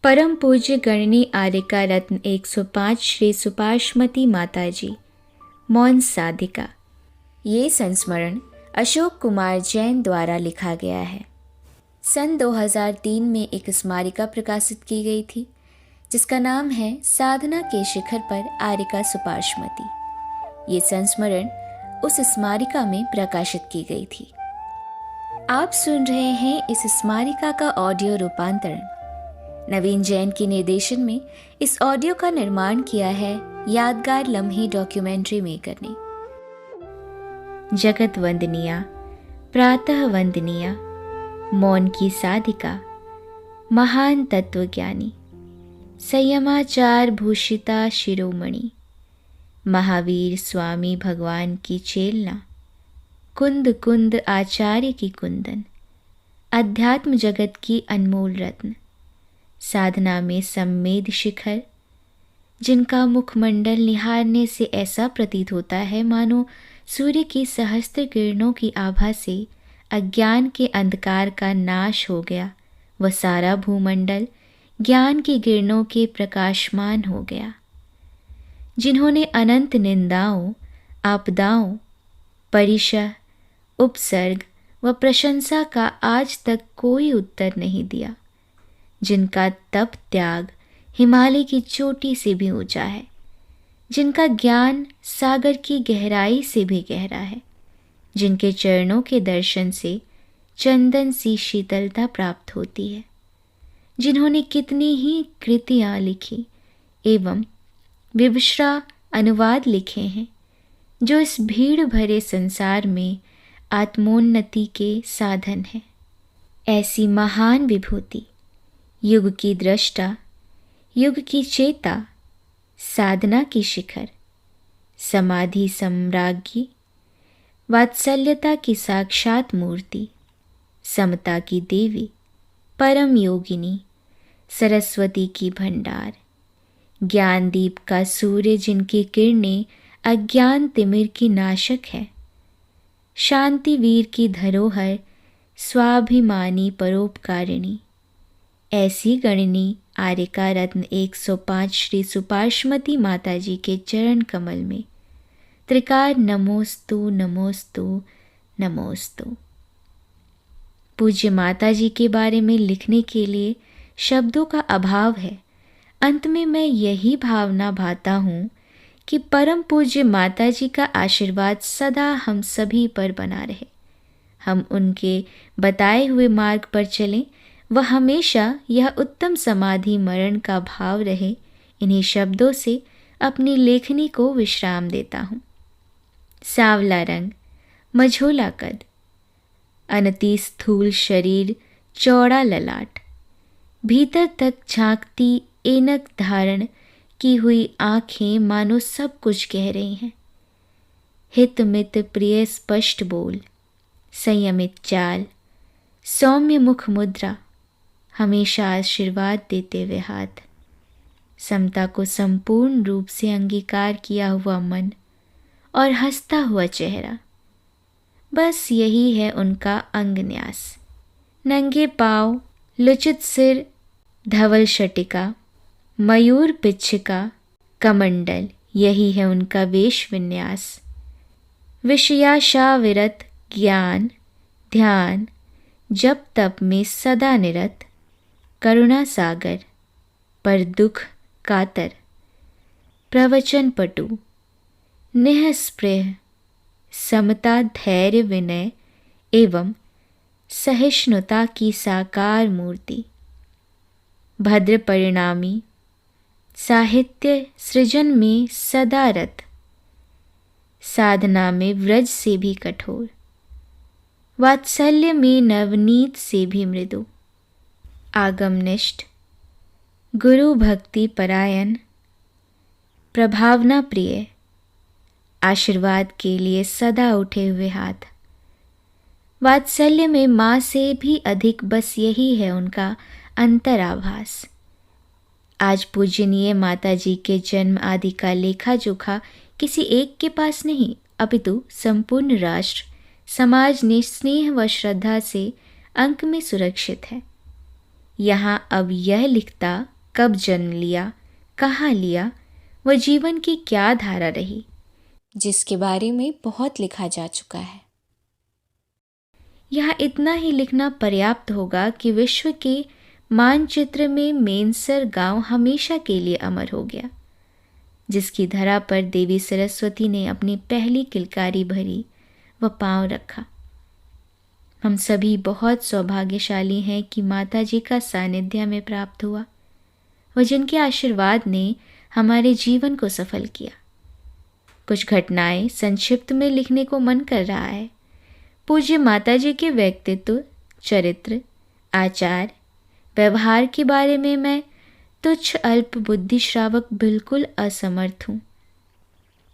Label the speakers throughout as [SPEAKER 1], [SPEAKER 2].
[SPEAKER 1] परम पूज्य गणनी आर्यका रत्न 105 श्री सुपार्श्वती माताजी मौन साधिका। ये संस्मरण अशोक कुमार जैन द्वारा लिखा गया है। सन 2003 में एक स्मारिका प्रकाशित की गई थी जिसका नाम है साधना के शिखर पर आर्यका सुपार्श्वती। ये संस्मरण उस स्मारिका में प्रकाशित की गई थी। आप सुन रहे हैं इस स्मारिका का ऑडियो रूपांतरण। नवीन जैन के निर्देशन में इस ऑडियो का निर्माण किया है यादगार लम्हे डॉक्यूमेंट्री मेकर ने। जगत वंदनिया, प्रातः वंदनिया, मौन की साधिका, महान तत्वज्ञानी, संयमाचार भूषिता शिरोमणि, महावीर स्वामी भगवान की चेलना, कुंद कुंद आचार्य की कुंदन, अध्यात्म जगत की अनमोल रत्न, साधना में सम्मेद शिखर, जिनका मुखमंडल निहारने से ऐसा प्रतीत होता है मानो सूर्य की सहस्त्र किरणों की आभा से अज्ञान के अंधकार का नाश हो गया, वह सारा भूमंडल ज्ञान की किरणों के प्रकाशमान हो गया। जिन्होंने अनंत निंदाओं, आपदाओं, परिशह, उपसर्ग व प्रशंसा का आज तक कोई उत्तर नहीं दिया, जिनका तप त्याग हिमालय की चोटी से भी ऊंचा है, जिनका ज्ञान सागर की गहराई से भी गहरा है, जिनके चरणों के दर्शन से चंदन सी शीतलता प्राप्त होती है, जिन्होंने कितनी ही कृतियाँ लिखी एवं विवश्रा अनुवाद लिखे हैं, जो इस भीड़ भरे संसार में आत्मोन्नति के साधन है। ऐसी महान विभूति, युग की दृष्टा, युग की चेता, साधना की शिखर, समाधि सम्राज्ञी, वात्सल्यता की साक्षात मूर्ति, समता की देवी, परम योगिनी, सरस्वती की भंडार, ज्ञानदीप का सूर्य जिनकी किरणें अज्ञान तिमिर की नाशक है, शांतिवीर की धरोहर, स्वाभिमानी परोपकारिणी, ऐसी गणनी आर्यका रत्न 105 श्री सुपार्श्वती माताजी के चरण कमल में त्रिकार नमोस्तु नमोस्तु नमोस्तु। पूज्य माताजी के बारे में लिखने के लिए शब्दों का अभाव है। अंत में मैं यही भावना भाता हूँ कि परम पूज्य माताजी का आशीर्वाद सदा हम सभी पर बना रहे। हम उनके बताए हुए मार्ग पर चलें, वह हमेशा यह उत्तम समाधि मरण का भाव रहे। इन्हीं शब्दों से अपनी लेखनी को विश्राम देता हूँ। सांवला रंग, मझोला कद, अनति स्थूल शरीर, चौड़ा ललाट, भीतर तक झांकती ऐनक धारण की हुई आँखें मानो सब कुछ कह रही हैं। हित मित प्रिय स्पष्ट बोल, संयमित चाल, सौम्य मुख मुद्रा, हमेशा आशीर्वाद देते हुए हाथ, समता को संपूर्ण रूप से अंगीकार किया हुआ मन और हंसता हुआ चेहरा, बस यही है उनका अंगन्यास। नंगे पाँव, लुचित सिर, धवल शटिका, मयूर पिच्छिका, कमंडल, यही है उनका वेश विन्यास। विषयाशा विरत, ज्ञान, ध्यान, जप तप में सदा निरत, करुणा सागर, पर दुख कातर, प्रवचन पटु, निःस्पृह, समता धैर्य विनय एवं सहिष्णुता की साकार मूर्ति, भद्र परिणामी, साहित्य सृजन में सदा रत, साधना में व्रज से भी कठोर, वात्सल्य में नवनीत से भी मृदु, आगमनिष्ठ, गुरु भक्ति परायण, प्रभावना प्रिय, आशीर्वाद के लिए सदा उठे हुए हाथ, वात्सल्य में माँ से भी अधिक, बस यही है उनका अंतराभास। आज पूजनीय माताजी के जन्म आदि का लेखा जोखा किसी एक के पास नहीं, अपितु संपूर्ण राष्ट्र समाज ने स्नेह व श्रद्धा से अंक में सुरक्षित है। यहाँ अब यह लिखता कब जन्म लिया, कहाँ लिया, वह जीवन की क्या धारा रही, जिसके बारे में बहुत लिखा जा चुका है। यहाँ इतना ही लिखना पर्याप्त होगा कि विश्व के मानचित्र में मेनसर गांव हमेशा के लिए अमर हो गया, जिसकी धरा पर देवी सरस्वती ने अपनी पहली किलकारी भरी व पांव रखा। हम सभी बहुत सौभाग्यशाली हैं कि माता जी का सानिध्य में प्राप्त हुआ व जिनके आशीर्वाद ने हमारे जीवन को सफल किया। कुछ घटनाएं संक्षिप्त में लिखने को मन कर रहा है। पूज्य माता जी के व्यक्तित्व, चरित्र, आचार, व्यवहार के बारे में मैं तुच्छ अल्प बुद्धि श्रावक बिल्कुल असमर्थ हूँ।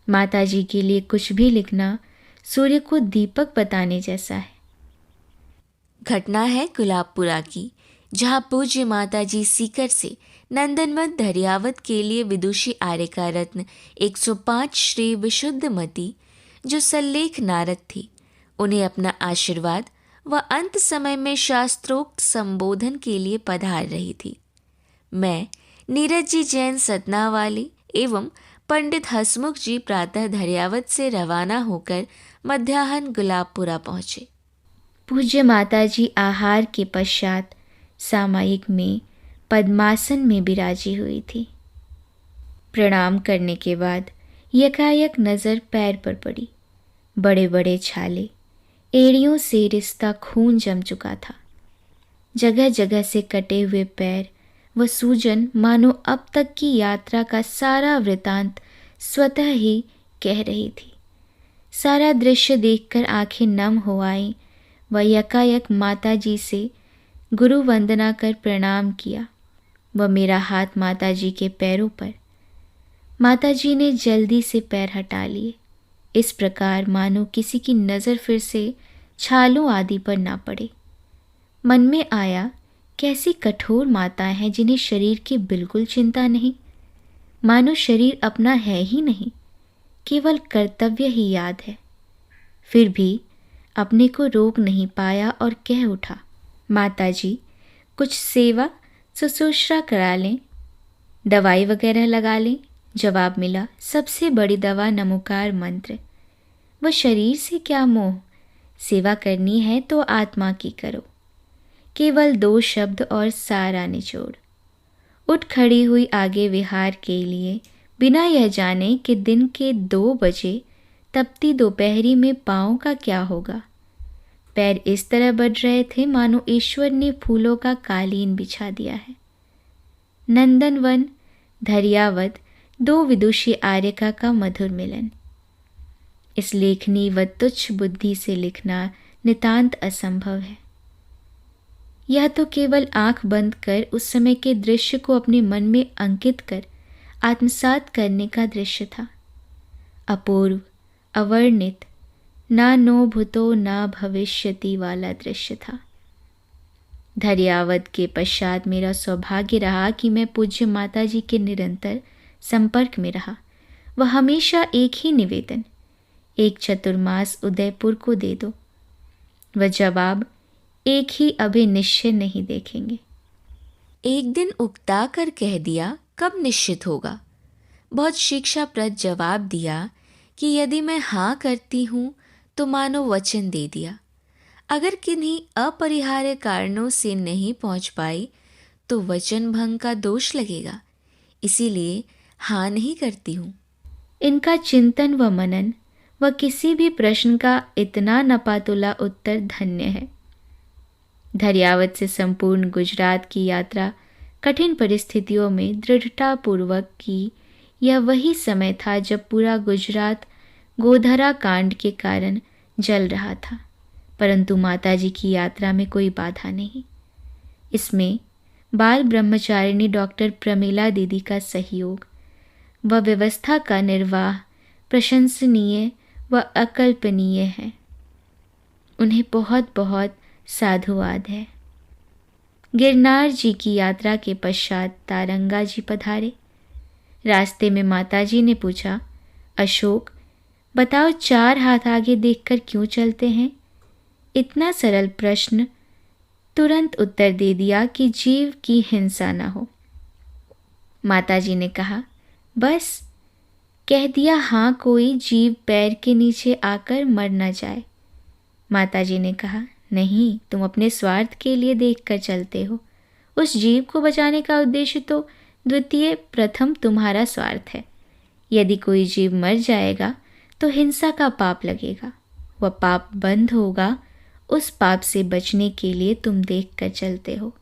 [SPEAKER 1] माता जी के लिए कुछ भी लिखना सूर्य को दीपक बताने जैसा है।
[SPEAKER 2] घटना है गुलाबपुरा की, जहाँ पूज्य माता जी सीकर से नंदनवन धैर्यावत के लिए विदुषी आर्यका रत्न 105 श्री विशुद्धमती, जो सल्लेख नारद थी, उन्हें अपना आशीर्वाद व अंत समय में शास्त्रोक्त संबोधन के लिए पधार रही थी। मैं नीरज जी जैन सतनावाली एवं पंडित हसमुख जी प्रातः धैर्यावत से रवाना होकर मध्याह्न गुलाबपुरा पहुँचे।
[SPEAKER 1] पूज्य माता जी आहार के पश्चात सामायिक में पद्मासन में विराजी हुई थी। प्रणाम करने के बाद यकायक नज़र पैर पर पड़ी। बड़े बड़े छाले, एड़ियों से रिश्ता खून जम चुका था। जगह जगह से कटे हुए पैर व सूजन मानो अब तक की यात्रा का सारा वृतांत स्वतः ही कह रही थी। सारा दृश्य देखकर आंखें नम हो आईं व यकायक माता जी से गुरु वंदना कर प्रणाम किया व मेरा हाथ माता जी के पैरों पर। माता जी ने जल्दी से पैर हटा लिए, इस प्रकार मानो किसी की नज़र फिर से छालों आदि पर ना पड़े। मन में आया, कैसी कठोर माताएं हैं जिन्हें शरीर की बिल्कुल चिंता नहीं, मानो शरीर अपना है ही नहीं, केवल कर्तव्य ही याद है। फिर भी अपने को रोक नहीं पाया और कह उठा, माता जी कुछ सेवा शुश्रूषा करा लें, दवाई वगैरह लगा लें। जवाब मिला, सबसे बड़ी दवा नमोकार मंत्र। वह शरीर से क्या मोह, सेवा करनी है तो आत्मा की करो। केवल 2 शब्द और सारा निचोड़। उठ खड़ी हुई आगे विहार के लिए, बिना यह जाने कि दिन के 2 बजे तपती दोपहरी में पाँव का क्या होगा। पैर इस तरह बढ़ रहे थे मानो ईश्वर ने फूलों का कालीन बिछा दिया है। नंदनवन धैर्यावत 2 विदुषी आर्यका का मधुर मिलन। इस लेखनी व तुच्छ बुद्धि से लिखना नितांत असंभव है। यह तो केवल आंख बंद कर उस समय के दृश्य को अपने मन में अंकित कर आत्मसात करने का दृश्य था। अपूर्व, अवर्णित, ना नो भूतो ना भविष्यति वाला दृश्य था। धैर्यावत के पश्चात मेरा सौभाग्य रहा कि मैं पूज्य माता जी के निरंतर संपर्क में रहा। वह हमेशा एक ही निवेदन, एक चतुर्मास उदयपुर को दे दो। वह जवाब, एक ही अभी निश्चय नहीं देखेंगे।
[SPEAKER 2] एक दिन उकता कर कह दिया, कब निश्चित होगा। बहुत शिक्षाप्रद जवाब दिया कि यदि मैं हाँ करती हूँ तो मानो वचन दे दिया। अगर किन्हीं अपरिहार्य कारणों से नहीं पहुँच पाई तो वचन भंग का दोष लगेगा, इसीलिए हाँ नहीं करती हूँ।
[SPEAKER 1] इनका चिंतन व मनन व किसी भी प्रश्न का इतना नपातुला उत्तर धन्य है। धैर्यावत से संपूर्ण गुजरात की यात्रा कठिन परिस्थितियों में दृढ़तापूर्वक की। यह वही समय था जब पूरा गुजरात गोधरा कांड के कारण जल रहा था, परंतु माताजी की यात्रा में कोई बाधा नहीं। इसमें बाल ब्रह्मचारिणी डॉक्टर प्रमीला दीदी का सहयोग व व्यवस्था का निर्वाह प्रशंसनीय व अकल्पनीय है। उन्हें बहुत बहुत साधुवाद है। गिरनार जी की यात्रा के पश्चात तारंगा जी पधारे। रास्ते में माताजी ने पूछा, अशोक बताओ 4 हाथ आगे देखकर क्यों चलते हैं? इतना सरल प्रश्न तुरंत उत्तर दे दिया कि जीव की हिंसा न हो। माताजी ने कहा, बस कह दिया हाँ, कोई जीव पैर के नीचे आकर मर न जाए। माताजी ने कहा, नहीं, तुम अपने स्वार्थ के लिए देखकर चलते हो। उस जीव को बचाने का उद्देश्य तो द्वितीय प्रथम तुम्हारा स्वार्थ है। यदि कोई जीव मर जाएगा तो हिंसा का पाप लगेगा, वह पाप बंद होगा। उस पाप से बचने के लिए तुम देखकर चलते हो।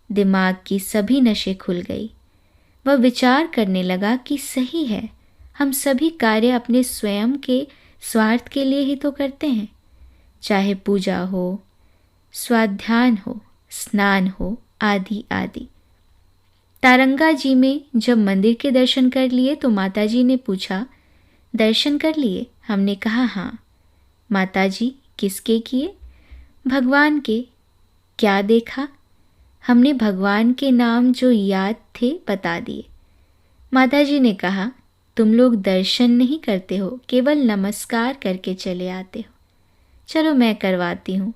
[SPEAKER 1] दिमाग की सभी नशें खुल गई। वह विचार करने लगा कि सही है, हम सभी कार्य अपने स्वयं के स्वार्थ के लिए ही तो करते हैं, चाहे पूजा हो, स्वाध्यान हो, स्नान हो, आदि आदि। तारंगा जी में जब मंदिर के दर्शन कर लिए तो माताजी ने पूछा, दर्शन कर लिए? हमने कहा हाँ। माताजी, किसके किए? भगवान के। क्या देखा? हमने भगवान के नाम जो याद थे बता दिए। माताजी ने कहा, तुम लोग दर्शन नहीं करते हो, केवल नमस्कार करके चले आते हो। चलो मैं करवाती हूँ।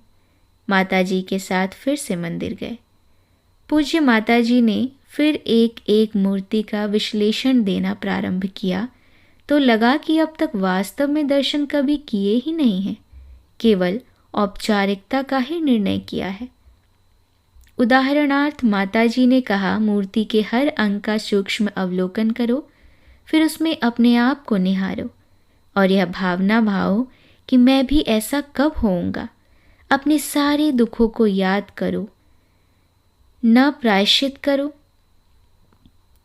[SPEAKER 1] माताजी के साथ फिर से मंदिर गए। पूज्य माताजी ने फिर एक एक मूर्ति का विश्लेषण देना प्रारंभ किया तो लगा कि अब तक वास्तव में दर्शन कभी किए ही नहीं हैं, केवल औपचारिकता का ही निर्णय किया है। उदाहरणार्थ माताजी ने कहा, मूर्ति के हर अंग का सूक्ष्म अवलोकन करो, फिर उसमें अपने आप को निहारो और यह भावना भाओ कि मैं भी ऐसा कब होऊंगा। अपने सारे दुखों को याद करो, न प्रायश्चित करो।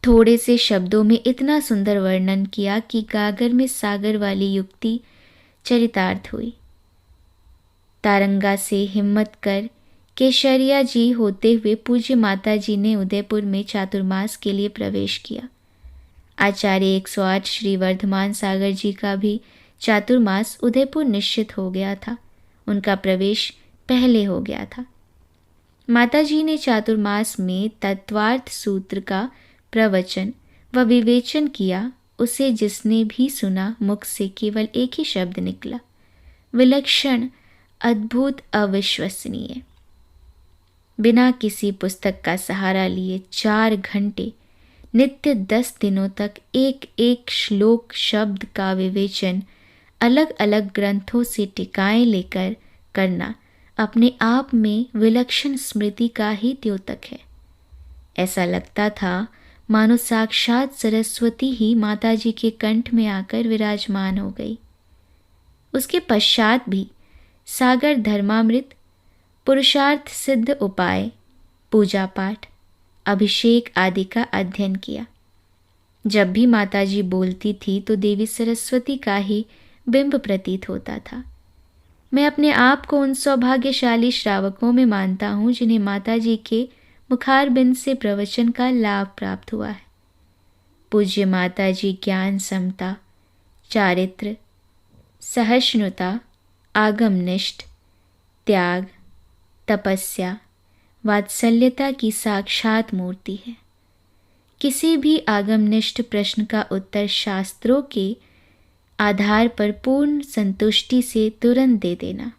[SPEAKER 1] थोड़े से शब्दों में इतना सुंदर वर्णन किया कि गागर में सागर वाली युक्ति चरितार्थ हुई। तारंगा से हिम्मत कर केशरिया जी होते हुए पूज्य माता जी ने उदयपुर में चातुर्मास के लिए प्रवेश किया। आचार्य 108 श्री वर्धमान सागर जी का भी चातुर्मास उदयपुर निश्चित हो गया था। उनका प्रवेश पहले हो गया था। माताजी ने चातुर्मास में तत्वार्थ सूत्र का प्रवचन व विवेचन किया। उसे जिसने भी सुना मुख से केवल एक ही शब्द निकला, विलक्षण, अद्भुत, अविश्वसनीय। बिना किसी पुस्तक का सहारा लिए 4 घंटे नित्य 10 दिनों तक एक एक श्लोक शब्द का विवेचन अलग अलग ग्रंथों से टिकाएं लेकर करना अपने आप में विलक्षण स्मृति का ही द्योतक है। ऐसा लगता था मानो साक्षात सरस्वती ही माताजी के कंठ में आकर विराजमान हो गई। उसके पश्चात भी सागर धर्मामृत, पुरुषार्थ सिद्ध उपाय, पूजा पाठ, अभिषेक आदि का अध्ययन किया। जब भी माताजी बोलती थी तो देवी सरस्वती का ही बिंब प्रतीत होता था। मैं अपने आप को उन सौभाग्यशाली श्रावकों में मानता हूँ जिन्हें माताजी के मुखारबिंद से प्रवचन का लाभ प्राप्त हुआ है। पूज्य माताजी ज्ञान, समता, चारित्र, सहिष्णुता, आगमनिष्ठ, त्याग, तपस्या, वात्सल्यता की साक्षात मूर्ति है। किसी भी आगमनिष्ठ प्रश्न का उत्तर शास्त्रों के आधार पर पूर्ण संतुष्टि से तुरंत दे देना।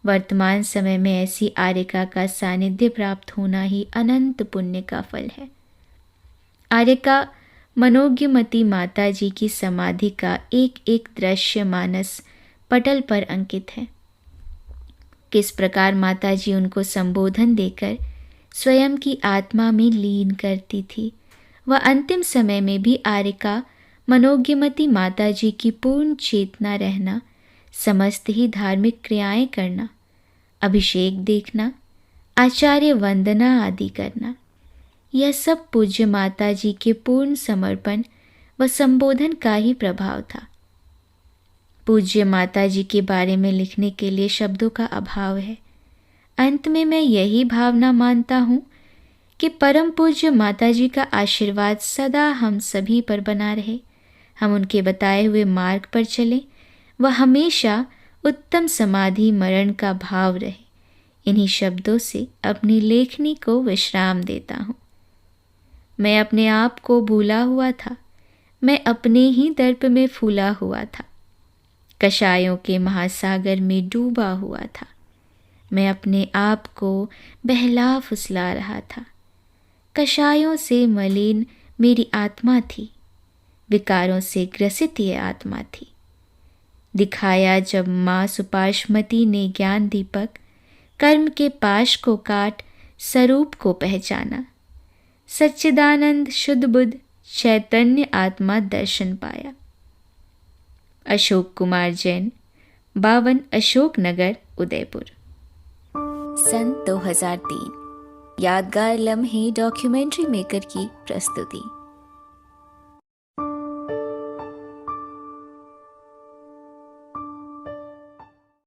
[SPEAKER 1] वर्तमान समय में ऐसी आर्यका का सानिध्य प्राप्त होना ही अनंत पुण्य का फल है। आर्यका मनोज्ञमती माता जी की समाधि का एक एक दृश्य मानस पटल पर अंकित है। किस प्रकार माता जी उनको संबोधन देकर स्वयं की आत्मा में लीन करती थी। वह अंतिम समय में भी आर्यका मनोज्ञमती माता जी की पूर्ण चेतना रहना, समस्त ही धार्मिक क्रियाएं करना, अभिषेक देखना, आचार्य वंदना आदि करना, यह सब पूज्य माता जी के पूर्ण समर्पण व संबोधन का ही प्रभाव था। पूज्य माता जी के बारे में लिखने के लिए शब्दों का अभाव है। अंत में मैं यही भावना मानता हूँ कि परम पूज्य माता जी का आशीर्वाद सदा हम सभी पर बना रहे। हम उनके बताए हुए मार्ग पर चलें, वह हमेशा उत्तम समाधि मरण का भाव रहे। इन्हीं शब्दों से अपनी लेखनी को विश्राम देता हूँ। मैं अपने आप को भूला हुआ था। मैं अपने ही दर्प में फूला हुआ था, कषायों के महासागर में डूबा हुआ था। मैं अपने आप को बहला फुसला रहा था। कषायों से मलिन मेरी आत्मा थी, विकारों से ग्रसित ये आत्मा थी। दिखाया जब माँ सुपाश्मती ने ज्ञान दीपक, कर्म के पाश को काट स्वरूप को पहचाना, सच्चिदानंद शुद्ध बुद्ध चैतन्य आत्मा दर्शन पाया। अशोक कुमार जैन, 52 अशोक नगर, उदयपुर।
[SPEAKER 2] सन 2003 यादगार लम्हे डॉक्यूमेंट्री मेकर की प्रस्तुति।